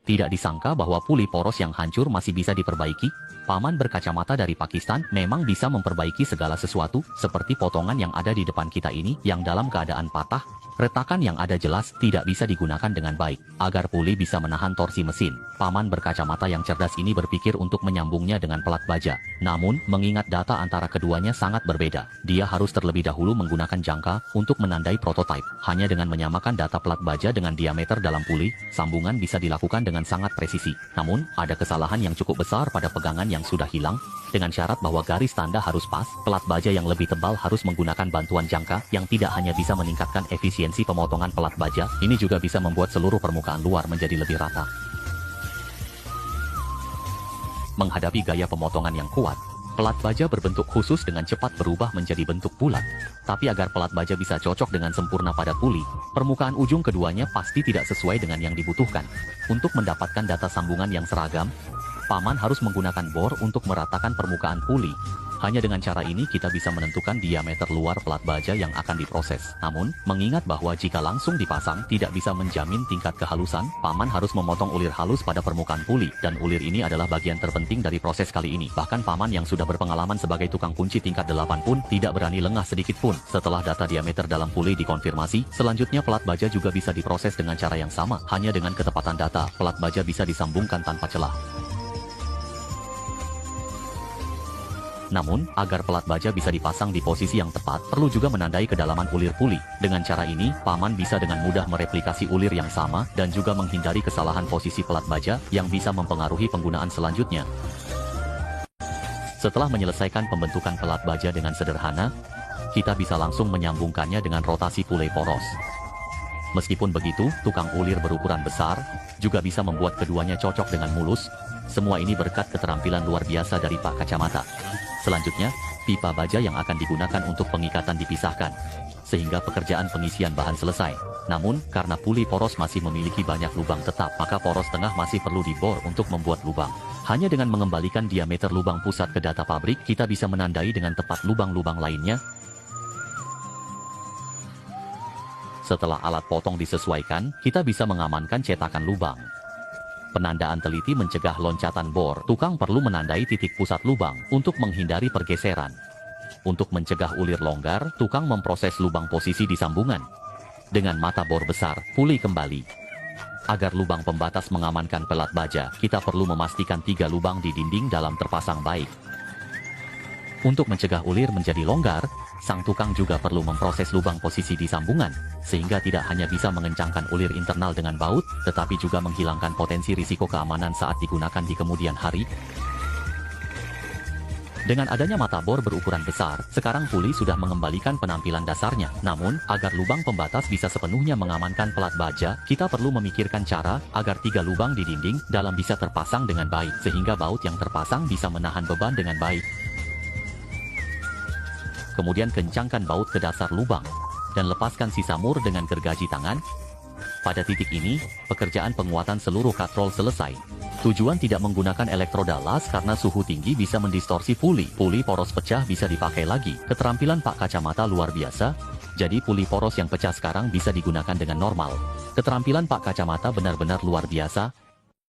Tidak disangka bahwa puli poros yang hancur masih bisa diperbaiki. Paman berkacamata dari Pakistan memang bisa memperbaiki segala sesuatu, seperti potongan yang ada di depan kita ini yang dalam keadaan patah. Retakan yang ada jelas tidak bisa digunakan dengan baik. Agar puli bisa menahan torsi mesin, paman berkacamata yang cerdas ini berpikir untuk menyambungnya dengan pelat baja. Namun, mengingat data antara keduanya sangat berbeda, dia harus terlebih dahulu menggunakan jangka untuk menandai prototipe. Hanya dengan menyamakan data pelat baja dengan diameter dalam puli, sambungan bisa dilakukan dengan sangat presisi. Namun, ada kesalahan yang cukup besar pada pegangan yang sudah hilang. Dengan syarat bahwa garis tanda harus pas, pelat baja yang lebih tebal harus menggunakan bantuan jangka yang tidak hanya bisa meningkatkan efisiensi pemotongan pelat baja, ini juga bisa membuat seluruh permukaan luar menjadi lebih rata. Menghadapi gaya pemotongan yang kuat, pelat baja berbentuk khusus dengan cepat berubah menjadi bentuk bulat. Tapi agar pelat baja bisa cocok dengan sempurna pada puli, permukaan ujung keduanya pasti tidak sesuai dengan yang dibutuhkan. Untuk mendapatkan data sambungan yang seragam, paman harus menggunakan bor untuk meratakan permukaan puli. Hanya dengan cara ini kita bisa menentukan diameter luar pelat baja yang akan diproses. Namun, mengingat bahwa jika langsung dipasang tidak bisa menjamin tingkat kehalusan, paman harus memotong ulir halus pada permukaan puli. Dan ulir ini adalah bagian terpenting dari proses kali ini. Bahkan paman yang sudah berpengalaman sebagai tukang kunci tingkat 8 pun tidak berani lengah sedikit pun. Setelah data diameter dalam puli dikonfirmasi, selanjutnya pelat baja juga bisa diproses dengan cara yang sama. Hanya dengan ketepatan data, pelat baja bisa disambungkan tanpa celah. Namun, agar pelat baja bisa dipasang di posisi yang tepat, perlu juga menandai kedalaman ulir puli. Dengan cara ini, paman bisa dengan mudah mereplikasi ulir yang sama dan juga menghindari kesalahan posisi pelat baja yang bisa mempengaruhi penggunaan selanjutnya. Setelah menyelesaikan pembentukan pelat baja dengan sederhana, kita bisa langsung menyambungkannya dengan rotasi puli poros. Meskipun begitu, tukang ulir berukuran besar juga bisa membuat keduanya cocok dengan mulus. Semua ini berkat keterampilan luar biasa dari Pak Kacamata. Selanjutnya, pipa baja yang akan digunakan untuk pengikatan dipisahkan, sehingga pekerjaan pengisian bahan selesai. Namun, karena puli poros masih memiliki banyak lubang tetap, maka poros tengah masih perlu dibor untuk membuat lubang. Hanya dengan mengembalikan diameter lubang pusat ke data pabrik, kita bisa menandai dengan tepat lubang-lubang lainnya. Setelah alat potong disesuaikan, kita bisa mengamankan cetakan lubang. Penandaan teliti mencegah loncatan bor. Tukang perlu menandai titik pusat lubang untuk menghindari pergeseran. Untuk mencegah ulir longgar, tukang memproses lubang posisi di sambungan. Dengan mata bor besar, puli kembali. Agar lubang pembatas mengamankan pelat baja, kita perlu memastikan 3 lubang di dinding dalam terpasang baik. Untuk mencegah ulir menjadi longgar, sang tukang juga perlu memproses lubang posisi di sambungan, sehingga tidak hanya bisa mengencangkan ulir internal dengan baut, tetapi juga menghilangkan potensi risiko keamanan saat digunakan di kemudian hari. Dengan adanya mata bor berukuran besar, sekarang puli sudah mengembalikan penampilan dasarnya. Namun, agar lubang pembatas bisa sepenuhnya mengamankan pelat baja, kita perlu memikirkan cara agar 3 lubang di dinding dalam bisa terpasang dengan baik, sehingga baut yang terpasang bisa menahan beban dengan baik. Kemudian kencangkan baut ke dasar lubang, dan lepaskan sisa mur dengan gergaji tangan. Pada titik ini, pekerjaan penguatan seluruh katrol selesai. Tujuan tidak menggunakan elektroda las karena suhu tinggi bisa mendistorsi puli. Puli poros pecah bisa dipakai lagi. Keterampilan Pak Kacamata luar biasa, jadi puli poros yang pecah sekarang bisa digunakan dengan normal. Keterampilan Pak Kacamata benar-benar luar biasa.